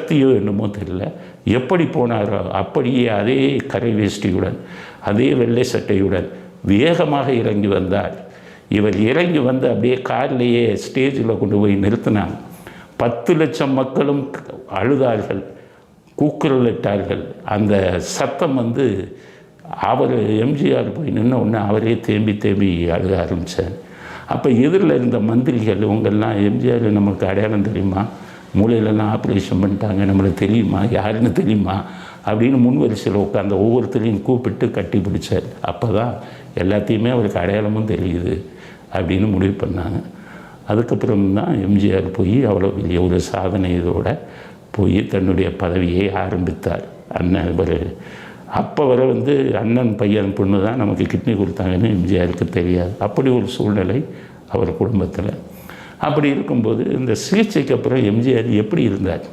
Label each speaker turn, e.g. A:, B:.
A: சக்தியோ என்னமோ தெரியல, எப்படி போனாரோ அப்படியே அதே கரை வேஷ்டியுடன் அதே வெள்ளை சட்டையுடன் வேகமாக இறங்கி வந்தார். இவர் இறங்கி வந்து அப்படியே கார்லேயே ஸ்டேஜில் கொண்டு போய் நிறுத்தினாங்க. 10 லட்சம் மக்களும் அழுதார்கள், கூக்குரலிட்டார்கள். அந்த சத்தம் வந்து அவர் எம்ஜிஆர் போய் நின்ன உடனே அவரே தேம்பி அழுக ஆரம்பித்தார். அப்போ எதிரில் இருந்த மந்திரிகள் இவங்கெல்லாம், எம்ஜிஆர் நமக்கு அடையாளம் தெரியுமா, மூளையிலலாம் ஆப்ரேஷன் பண்ணிட்டாங்க, நம்மளுக்கு தெரியுமா, யாருன்னு தெரியுமா அப்படின்னு முன்வரிசையில் உட்காந்து ஒவ்வொருத்தரையும் கூப்பிட்டு கட்டி பிடிச்சார். அப்போ தான் எல்லாத்தையுமே அவருக்கு அடையாளமும் தெரியுது அப்படின்னு முடிவு பண்ணாங்க. அதுக்கப்புறம் தான் எம்ஜிஆர் போய் அவ்வளோ பெரிய ஒரு சாதனை இதோட போய் தன்னுடைய பதவியை ஆரம்பித்தார். அண்ணன் ஒரு அப்போ வர வந்து அண்ணன் பையன் பொண்ணு தான் நமக்கு கிட்னி கொடுத்தாங்கன்னு எம்ஜிஆருக்கு தெரியாது. அப்படி ஒரு சூழ்நிலை அவர் குடும்பத்தில். அப்படி இருக்கும்போது இந்த சிகிச்சைக்கு அப்புறம் எம்ஜிஆர் எப்படி இருந்தார்?